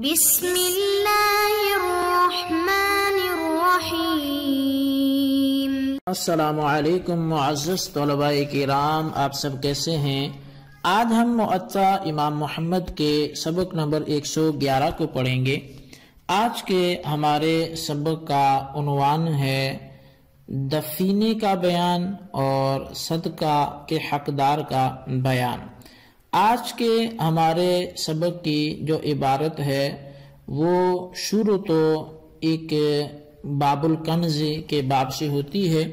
بسم اللہ الرحمن الرحیم۔ السلام علیکم معزز طلباء کرام، آپ سب کیسے ہیں؟ آج ہم معطا امام محمد کے سبق نمبر 111 کو پڑھیں گے۔ آج کے ہمارے سبق کا عنوان ہے دفینے کا بیان اور صدقہ کے حقدار کا بیان۔ آج کے ہمارے سبق کی جو عبارت ہے وہ شروع تو ایک باب الکنز کے باب سے ہوتی ہے،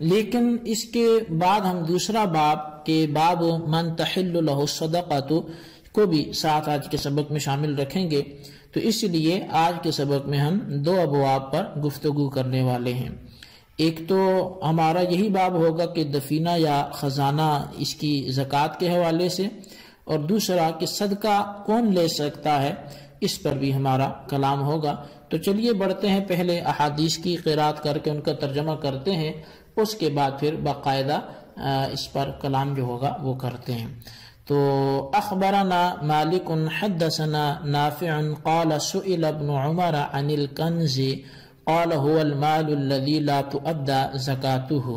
لیکن اس کے بعد ہم دوسرا باب کے باب من تحل لہ الصدقۃ کو بھی ساتھ آج کے سبق میں شامل رکھیں گے، تو اس لیے آج کے سبق میں ہم دو ابواب پر گفتگو کرنے والے ہیں۔ ایک تو ہمارا یہی باب ہوگا کہ دفینہ یا خزانہ اس کی زکوٰۃ کے حوالے سے، اور دوسرا کہ صدقہ کون لے سکتا ہے، اس پر بھی ہمارا کلام ہوگا۔ تو چلیے بڑھتے ہیں، پہلے احادیث کی قرات کر کے ان کا ترجمہ کرتے ہیں، اس کے بعد پھر باقاعدہ اس پر کلام جو ہوگا وہ کرتے ہیں۔ تو اخبرنا مالک حدثنا نافع قال سئل ابن عمر عن الکنز قال هو المال الذي لا تؤدى زکاتہ۔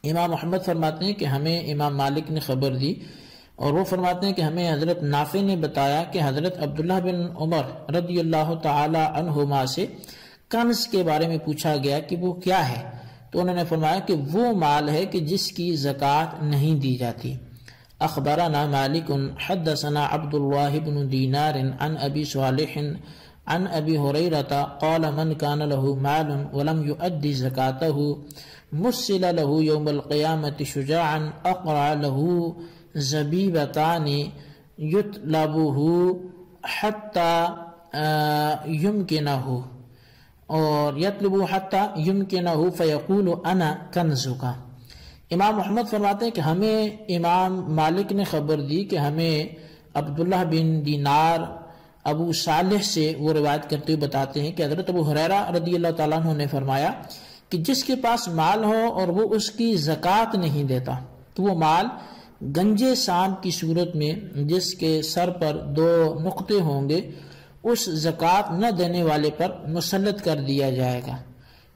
امام محمد فرماتے ہیں کہ ہمیں امام مالک نے خبر دی، اور وہ فرماتے ہیں کہ ہمیں حضرت نافع نے بتایا کہ حضرت عبداللہ بن عمر رضی اللہ تعالی عنہما سے کنز کے بارے میں پوچھا گیا کہ وہ کیا ہے، تو انہوں نے فرمایا کہ وہ مال ہے کہ جس کی زکوٰۃ نہیں دی جاتی۔ اخبرنا مالک حدثنا عبد اللہ بن دینار عن ابی صالح عن ابی ہریرہ قال من کان له مال ولم يؤد زکاتہ مثل له یوم القیامة شجاعا اقرع له زبیبتان یطلبہ حتی یمکنہ، اور یطلبہ حتی یمکنہ فیقول انا کنزک۔ امام محمد فرماتے ہیں کہ ہمیں امام مالک نے خبر دی کہ ہمیں عبداللہ بن دینار ابو صالح سے وہ روایت کرتے ہوئے بتاتے ہیں کہ حضرت ابو ہریرہ رضی اللہ تعالیٰ عنہ نے فرمایا کہ جس کے پاس مال ہو اور وہ اس کی زکوٰۃ نہیں دیتا، تو وہ مال گنجے سانپ کی صورت میں جس کے سر پر 2 نقطے ہوں گے، اس زکوٰۃ نہ دینے والے پر مسلط کر دیا جائے گا،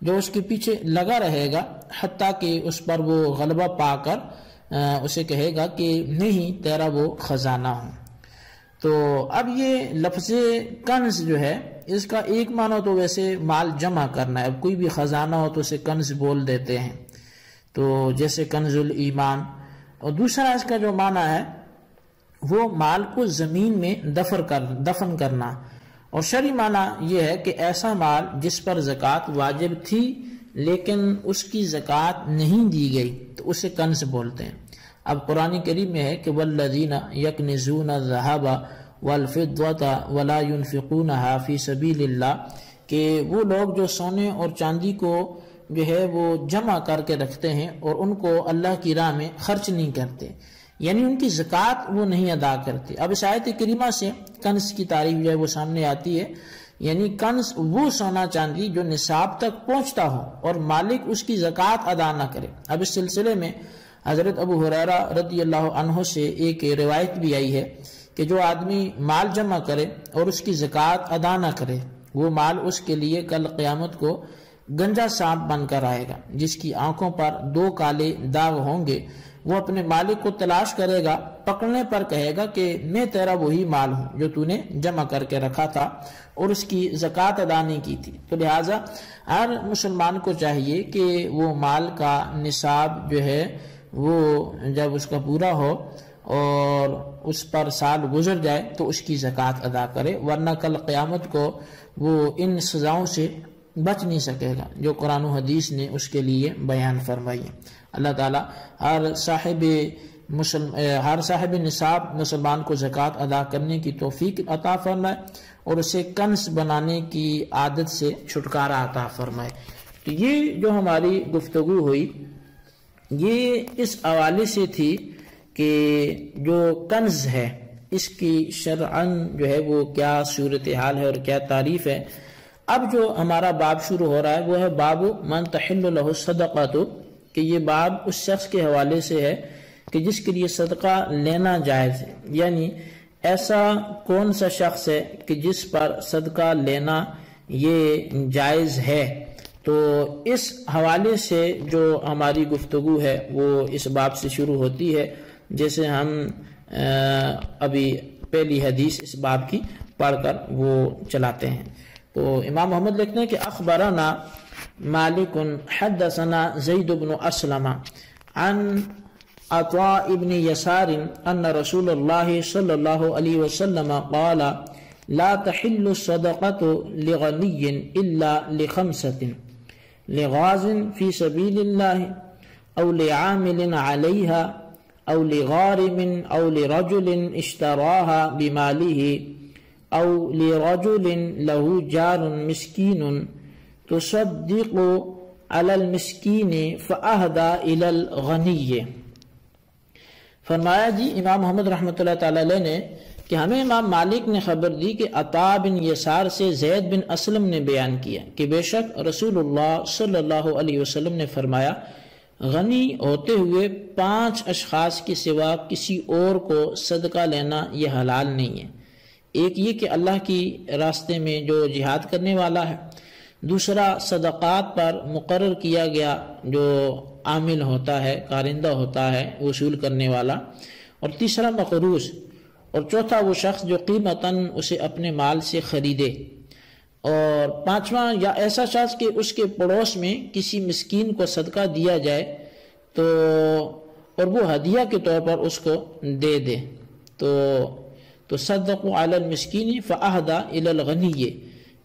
جو اس کے پیچھے لگا رہے گا حتیٰ کہ اس پر وہ غلبہ پا کر اسے کہے گا کہ نہیں تیرا وہ خزانہ ہو۔ تو اب یہ لفظ کنز جو ہے اس کا ایک معنی تو ویسے مال جمع کرنا ہے، اب کوئی بھی خزانہ ہو تو اسے کنز بول دیتے ہیں، تو جیسے کنز الایمان، اور دوسرا اس کا جو معنی ہے وہ مال کو زمین میں دفن کرنا، اور شرعی معنی یہ ہے کہ ایسا مال جس پر زکوٰۃ واجب تھی لیکن اس کی زکوٰۃ نہیں دی گئی تو اسے کنز بولتے ہیں۔ اب قرآن کریم میں ہے کہ والذین یکنزون الذھب والفضة ولا ينفقونها فی سبیل اللہ، کہ وہ لوگ جو سونے اور چاندی کو جو ہے وہ جمع کر کے رکھتے ہیں اور ان کو اللہ کی راہ میں خرچ نہیں کرتے، یعنی ان کی زکوٰۃ وہ نہیں ادا کرتے۔ اب اس آیت کریمہ سے کنز کی تعریف جو ہے وہ سامنے آتی ہے، یعنی کنز وہ سونا چاندی جو نصاب تک پہنچتا ہو اور مالک اس کی زکوٰۃ ادا نہ کرے۔ اب اس سلسلے میں حضرت ابو ہریرہ رضی اللہ عنہ سے ایک روایت بھی آئی ہے کہ جو آدمی مال جمع کرے اور اس کی زکوٰۃ ادا نہ کرے، وہ مال اس کے لیے کل قیامت کو گنجا سانپ بن کر آئے گا، جس کی آنکھوں پر 2 کالے داغ ہوں گے۔ وہ اپنے مالک کو تلاش کرے گا، پکڑنے پر کہے گا کہ میں تیرا وہی مال ہوں جو تو نے جمع کر کے رکھا تھا اور اس کی زکوٰۃ ادا نہیں کی تھی۔ تو لہٰذا ہر مسلمان کو چاہیے کہ وہ مال کا نصاب جو ہے وہ جب اس کا پورا ہو اور اس پر سال گزر جائے تو اس کی زکوٰۃ ادا کرے، ورنہ کل قیامت کو وہ ان سزاؤں سے بچ نہیں سکے گا جو قرآن و حدیث نے اس کے لیے بیان فرمائی ہے۔ اللہ تعالیٰ ہر صاحب نصاب مسلمان کو زکوٰۃ ادا کرنے کی توفیق عطا فرمائے اور اسے کنز بنانے کی عادت سے چھٹکارا عطا فرمائے۔ تو یہ جو ہماری گفتگو ہوئی یہ اس حوالے سے تھی کہ جو کنز ہے اس کی شرعاً جو ہے وہ کیا صورتحال ہے اور کیا تعریف ہے۔ اب جو ہمارا باب شروع ہو رہا ہے وہ ہے باب من تحل لہ الصدقۃ، کہ یہ باب اس شخص کے حوالے سے ہے کہ جس کے لیے صدقہ لینا جائز ہے، یعنی ایسا کون سا شخص ہے کہ جس پر صدقہ لینا یہ جائز ہے؟ تو اس حوالے سے جو ہماری گفتگو ہے وہ اس باب سے شروع ہوتی ہے، جیسے ہم ابھی پہلی حدیث اس باب کی پڑھ کر وہ چلاتے ہیں۔ تو امام محمد لکھتے ہیں کہ اخبرنا مالک حدثنا زید بن اسلم عن عطاء بن يسار ان رسول الله صلى الله عليه وسلم قال لا تحل الصدقة لغني الا لخمسة: لغاز في سبيل الله، او لعامل عليها، او لغارم، او لرجل اشتراها بماله، او لرجل له جار مسكين تصدق على المسكين فأهدى إلى الغني۔ فرمایا جی امام محمد رحمۃ اللہ تعالی علیہ نے کہ ہمیں امام مالک نے خبر دی کہ عطا بن یسار سے زید بن اسلم نے بیان کیا کہ بے شک رسول اللہ صلی اللہ علیہ وسلم نے فرمایا غنی ہوتے ہوئے 5 اشخاص کے سوا کسی اور کو صدقہ لینا یہ حلال نہیں ہے۔ ایک یہ کہ اللہ کی راستے میں جو جہاد کرنے والا ہے، دوسرا صدقات پر مقرر کیا گیا جو عامل ہوتا ہے، کارندہ ہوتا ہے، وصول کرنے والا، اور تیسرا مقروض، اور چوتھا وہ شخص جو قیمتاً اسے اپنے مال سے خریدے، اور پانچواں یا ایسا شخص کہ اس کے پڑوس میں کسی مسکین کو صدقہ دیا جائے تو اور وہ ہدیہ کے طور پر اس کو دے دے تو صدقوا علی المسکین فاہدی الی الغنی،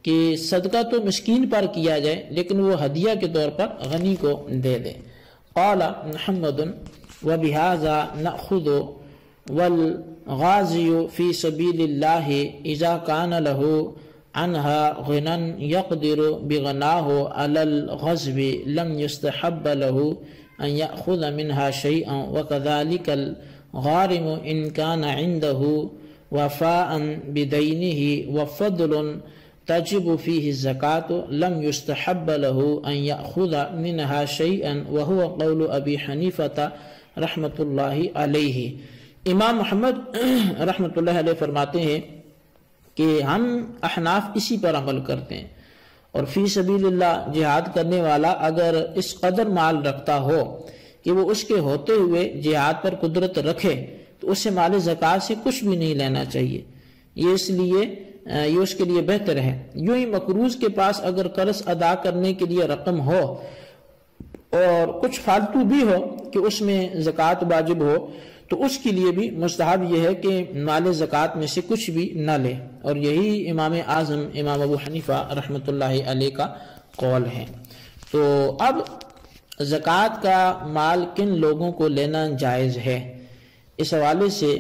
کہ صدقہ تو مسکین پر کیا جائے لیکن وہ ہدیہ کے طور پر غنی کو دے دے۔ قال محمد وبہذا نأخذ والغازی فی سبیل اللہ اذا کان له عنها غنى يقدر بغناه على الغزو لم يستحب له أن يأخذ منها شيئا، وكذلك الغارم إن كان عنده وفاء بدينه وفضل تجب فيه الزكاة لم يستحب له أن يأخذ منها شيئا، وهو قول أبي حنيفة رحمة الله عليه۔ امام محمد رحمۃ اللہ علیہ فرماتے ہیں کہ ہم احناف اسی پر عمل کرتے ہیں، اور فی سبیل اللہ جہاد کرنے والا اگر اس قدر مال رکھتا ہو کہ وہ اس کے ہوتے ہوئے جہاد پر قدرت رکھے تو اسے مال زکوٰۃ سے کچھ بھی نہیں لینا چاہیے، یہ اس کے لیے بہتر ہے۔ یوں ہی مقروض کے پاس اگر قرض ادا کرنے کے لیے رقم ہو اور کچھ فالتو بھی ہو کہ اس میں زکوٰۃ واجب ہو تو اس کے لیے بھی مستحب یہ ہے کہ مال زکوٰۃ میں سے کچھ بھی نہ لے، اور یہی امام اعظم امام ابو حنیفہ رحمۃ اللہ علیہ کا قول ہے۔ تو اب زکوٰۃ کا مال کن لوگوں کو لینا جائز ہے، اس حوالے سے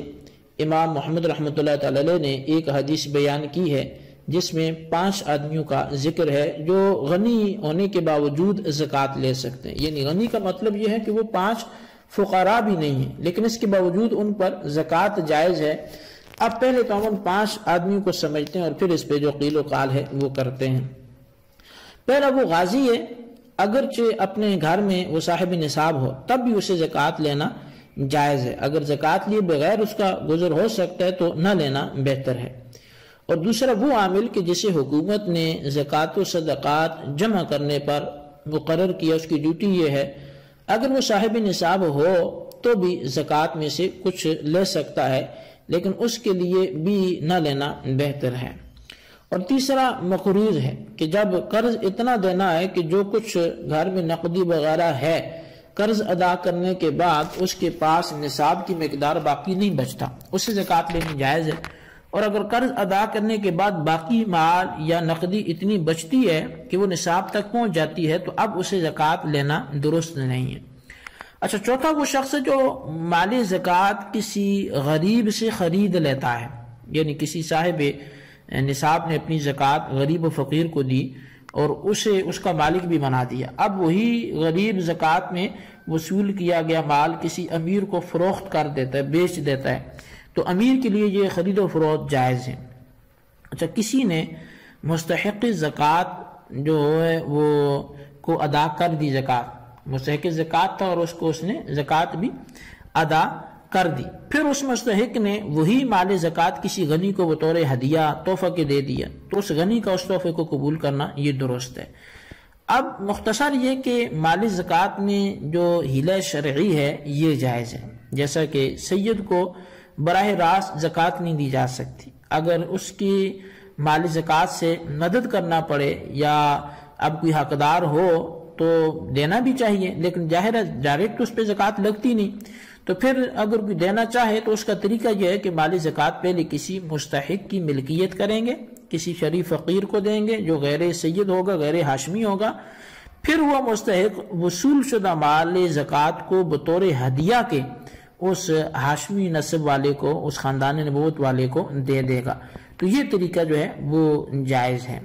امام محمد رحمۃ اللہ تعالی علیہ نے ایک حدیث بیان کی ہے جس میں 5 آدمیوں کا ذکر ہے جو غنی ہونے کے باوجود زکوٰۃ لے سکتے ہیں۔ یعنی غنی کا مطلب یہ ہے کہ وہ 5 فقراء بھی نہیں ہیں لیکن اس کے باوجود ان پر زکوٰۃ جائز ہے۔ اب پہلے تو ہم 5 آدمیوں کو سمجھتے ہیں اور پھر اس پہ جو قیل و قال ہے وہ کرتے ہیں۔ پہلا وہ غازی ہے، اگرچہ اپنے گھر میں وہ صاحب نصاب ہو تب بھی اسے زکوٰۃ لینا جائز ہے، اگر زکوٰۃ لیے بغیر اس کا گزر ہو سکتا ہے تو نہ لینا بہتر ہے۔ اور دوسرا وہ عامل کہ جسے حکومت نے زکوٰۃ و صدقات جمع کرنے پر مقرر کیا، اس کی ڈیوٹی یہ ہے اگر وہ صاحب نصاب ہو تو بھی زکوٰۃ میں سے کچھ لے سکتا ہے لیکن اس کے لیے بھی نہ لینا بہتر ہے۔ اور تیسرا مقروض ہے کہ جب قرض اتنا دینا ہے کہ جو کچھ گھر میں نقدی وغیرہ ہے قرض ادا کرنے کے بعد اس کے پاس نصاب کی مقدار باقی نہیں بچتا، اس سے زکوٰۃ لینی جائز ہے۔ اور اگر قرض ادا کرنے کے بعد باقی مال یا نقدی اتنی بچتی ہے کہ وہ نصاب تک پہنچ جاتی ہے تو اب اسے زکوٰۃ لینا درست نہیں ہے۔ اچھا، چوتھا وہ شخص جو مال زکوٰۃ کسی غریب سے خرید لیتا ہے، یعنی کسی صاحب نصاب نے اپنی زکوٰۃ غریب و فقیر کو دی اور اسے اس کا مالک بھی بنا دیا، اب وہی غریب زکوٰۃ میں وصول کیا گیا مال کسی امیر کو فروخت کر دیتا ہے، بیچ دیتا ہے، تو امیر کے لیے یہ خرید و فروخت جائز ہے۔ اچھا، کسی نے مستحق زکوٰۃ جو ہے وہ کو ادا کر دی، زکوٰۃ مستحق زکوٰۃ تھا اور اس کو اس نے زکوٰۃ بھی ادا کر دی، پھر اس مستحق نے وہی مال زکوٰۃ کسی غنی کو بطور ہدیہ تحفہ کے دے دیا تو اس غنی کا اس تحفے کو قبول کرنا یہ درست ہے۔ اب مختصر یہ کہ مال زکوٰۃ میں جو ہیلہ شرعی ہے یہ جائز ہے، جیسا کہ سید کو براہ راست زکوٰۃ نہیں دی جا سکتی، اگر اس کی مال زکوٰۃ سے مدد کرنا پڑے یا اب کوئی حقدار ہو تو دینا بھی چاہیے، لیکن ظاہر ہے ڈائریکٹ اس پہ زکوٰۃ لگتی نہیں، تو پھر اگر کوئی دینا چاہے تو اس کا طریقہ یہ ہے کہ مال زکوٰۃ پہلے کسی مستحق کی ملکیت کریں گے، کسی شریف فقیر کو دیں گے جو غیر سید ہوگا، غیر ہاشمی ہوگا، پھر وہ مستحق وصول شدہ مال زکوٰۃ کو بطور ہدیہ کے اس ہاشمی نسب والے کو، اس خاندان نبوت والے کو دے دے گا، تو یہ طریقہ جو ہے وہ جائز ہے۔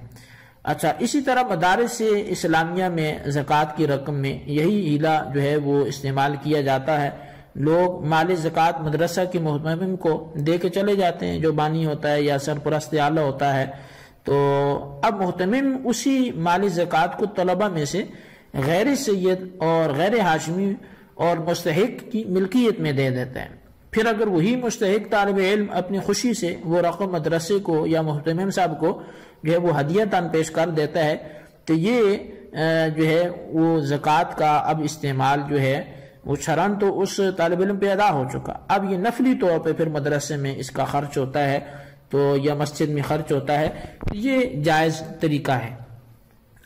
اچھا، اسی طرح مدارس اسلامیہ میں زکوٰۃ کی رقم میں یہی ہیلہ جو ہے وہ استعمال کیا جاتا ہے، لوگ مال زکوٰۃ مدرسہ کے محتمم کو دے کے چلے جاتے ہیں، جو بانی ہوتا ہے یا سرپرست اعلیٰ ہوتا ہے، تو اب محتمم اسی مال زکوٰۃ کو طلبہ میں سے غیر سید اور غیر ہاشمی اور مستحق کی ملکیت میں دے دیتا ہے، پھر اگر وہی مستحق طالب علم اپنی خوشی سے وہ رقم مدرسے کو یا محتمم صاحب کو جو ہے وہ ہدیہ تن پیش کر دیتا ہے تو یہ جو ہے وہ زکوٰۃ کا اب استعمال جو ہے وہ شرعاً تو اس طالب علم پہ ادا ہو چکا، اب یہ نفلی طور پہ پھر مدرسے میں اس کا خرچ ہوتا ہے تو یا مسجد میں خرچ ہوتا ہے، یہ جائز طریقہ ہے۔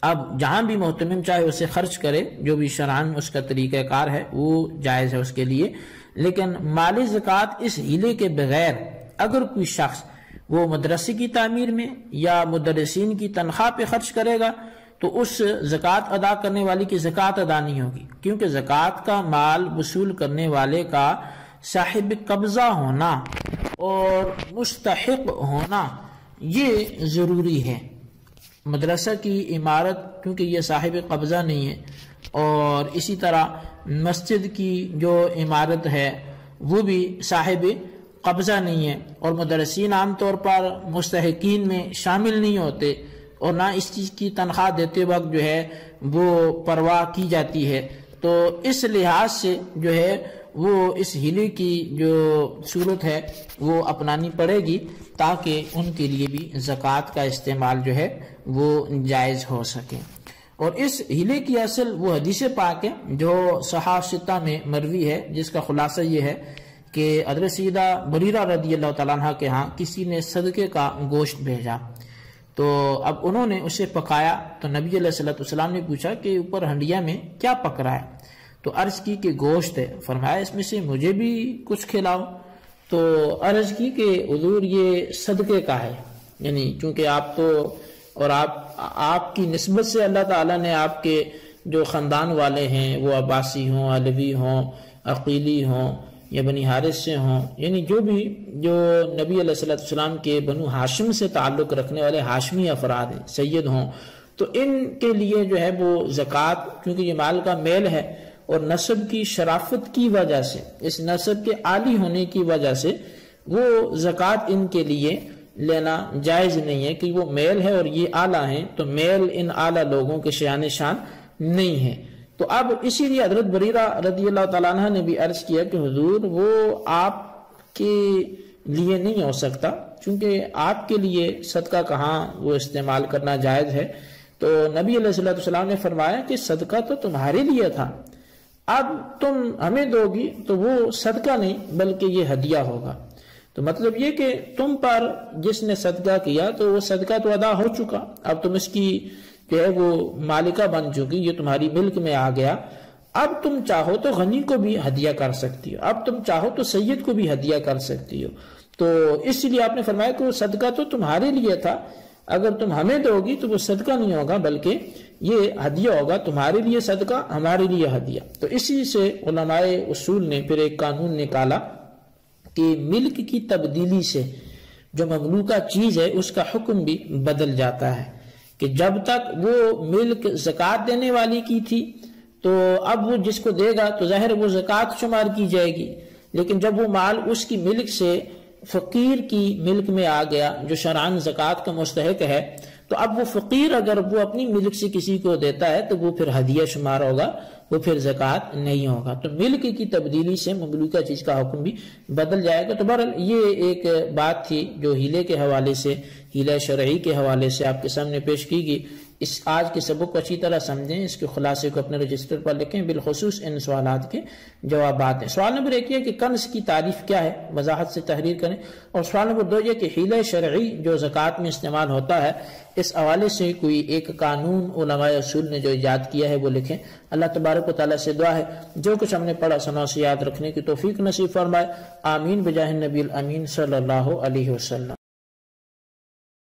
اب جہاں بھی محتمم چاہے اسے خرچ کرے، جو بھی شرعاً اس کا طریقہ کار ہے وہ جائز ہے اس کے لیے، لیکن مال زکوٰۃ اس ہیلے کے بغیر اگر کوئی شخص وہ مدرسے کی تعمیر میں یا مدرسین کی تنخواہ پہ خرچ کرے گا تو اس زکوٰۃ ادا کرنے والی کی زکوٰۃ ادا نہیں ہوگی، کیونکہ زکوٰۃ کا مال وصول کرنے والے کا صاحب قبضہ ہونا اور مستحق ہونا یہ ضروری ہے۔ مدرسہ کی عمارت کیونکہ یہ صاحب قبضہ نہیں ہے، اور اسی طرح مسجد کی جو عمارت ہے وہ بھی صاحب قبضہ نہیں ہے، اور مدرسین عام طور پر مستحقین میں شامل نہیں ہوتے، اور نہ اس چیز کی تنخواہ دیتے وقت جو ہے وہ پرواہ کی جاتی ہے، تو اس لحاظ سے جو ہے وہ اس ہیلے کی جو صورت ہے وہ اپنانی پڑے گی تاکہ ان کے لیے بھی زکوٰۃ کا استعمال جو ہے وہ جائز ہو سکے۔ اور اس ہیلے کی اصل وہ حدیث پاک ہے جو صحاح ستہ میں مروی ہے، جس کا خلاصہ یہ ہے کہ حضرت سیدہ بریرہ رضی اللہ تعالیٰ عنہ کے ہاں کسی نے صدقے کا گوشت بھیجا، تو اب انہوں نے اسے پکایا تو نبی علیہ الصلوۃ والسلام نے پوچھا کہ اوپر ہنڈیا میں کیا پک رہا ہے، تو عرض کی کہ گوشت ہے، فرمایا اس میں سے مجھے بھی کچھ کھلاؤ، تو عرض کی کہ حضور یہ صدقے کا ہے، یعنی چونکہ آپ تو اور آپ کی نسبت سے اللہ تعالیٰ نے آپ کے جو خاندان والے ہیں وہ عباسی ہوں، علوی ہوں، عقیلی ہوں یا بنی حارث سے ہوں، یعنی جو نبی علیہ السلام کے بنو ہاشم سے تعلق رکھنے والے ہاشمی افراد ہیں، سید ہوں، تو ان کے لیے جو ہے وہ زکوٰۃ کیونکہ یہ مال کا میل ہے اور نسب کی شرافت کی وجہ سے، اس نسب کے عالی ہونے کی وجہ سے وہ زکوٰۃ ان کے لیے لینا جائز نہیں ہے کہ وہ میل ہے اور یہ اعلیٰ ہیں، تو میل ان اعلیٰ لوگوں کے شان نہیں ہے۔ تو اب اسی لیے حضرت بریرہ رضی اللہ تعالیٰ عنہ نے بھی عرض کیا کہ حضور وہ آپ کے لیے نہیں ہو سکتا، چونکہ آپ کے لیے صدقہ کہاں وہ استعمال کرنا جائز ہے، تو نبی علیہ السلام نے فرمایا کہ صدقہ تو تمہارے لیے تھا، اب تم ہمیں دو گی تو وہ صدقہ نہیں بلکہ یہ ہدیہ ہوگا، تو مطلب یہ کہ تم پر جس نے صدقہ کیا تو وہ صدقہ تو ادا ہو چکا، اب تم اس کی جو ہے وہ مالکہ بن چکی، یہ تمہاری ملک میں آ گیا، اب تم چاہو تو غنی کو بھی ہدیہ کر سکتی ہو، اب تم چاہو تو سید کو بھی ہدیہ کر سکتی ہو، تو اس لیے آپ نے فرمایا کہ وہ صدقہ تو تمہارے لیے تھا، اگر تم ہمیں دو گی تو وہ صدقہ نہیں ہوگا بلکہ یہ ہدیہ ہوگا، تمہارے لیے صدقہ ہمارے لیے ہدیہ۔ تو اسی سے علماء اصول نے پھر ایک قانون نکالا کہ ملک کی تبدیلی سے جو مملوکہ چیز ہے اس کا حکم بھی بدل جاتا ہے، کہ جب تک وہ ملک زکوٰۃ دینے والی کی تھی تو اب وہ جس کو دے گا تو ظاہر وہ زکوٰۃ شمار کی جائے گی، لیکن جب وہ مال اس کی ملک سے فقیر کی ملک میں آ گیا جو شرعاً زکوٰۃ کا مستحق ہے، تو اب وہ فقیر اگر وہ اپنی ملک سے کسی کو دیتا ہے تو وہ پھر ہدیہ شمار ہوگا، وہ پھر زکوٰۃ نہیں ہوگا۔ تو ملک کی تبدیلی سے مملوکہ چیز کا حکم بھی بدل جائے گا۔ تو بہرحال یہ ایک بات تھی جو ہیلے کے حوالے سے، ہیلہ شرعی کے حوالے سے آپ کے سامنے پیش کی گئی۔ اس آج کے سبق کو اچھی طرح سمجھیں، اس کے خلاصے کو اپنے رجسٹر پر لکھیں، بالخصوص ان سوالات کے جوابات ہیں۔ سوال نمبر 1 یہ کہ کنز کی تعریف کیا ہے، وضاحت سے تحریر کریں، اور سوال نمبر 2 یہ کہ ہیلہ شرعی جو زکوٰۃ میں استعمال ہوتا ہے اس حوالے سے کوئی ایک قانون علماء اصول نے جو ایجاد کیا ہے وہ لکھیں۔ اللہ تبارک و تعالیٰ سے دعا ہے جو کچھ ہم نے پڑھا سنا اسے یاد رکھنے کی توفیق نصیب فرمائے، آمین بجاہ النبی الامین صلی اللہ علیہ وسلم۔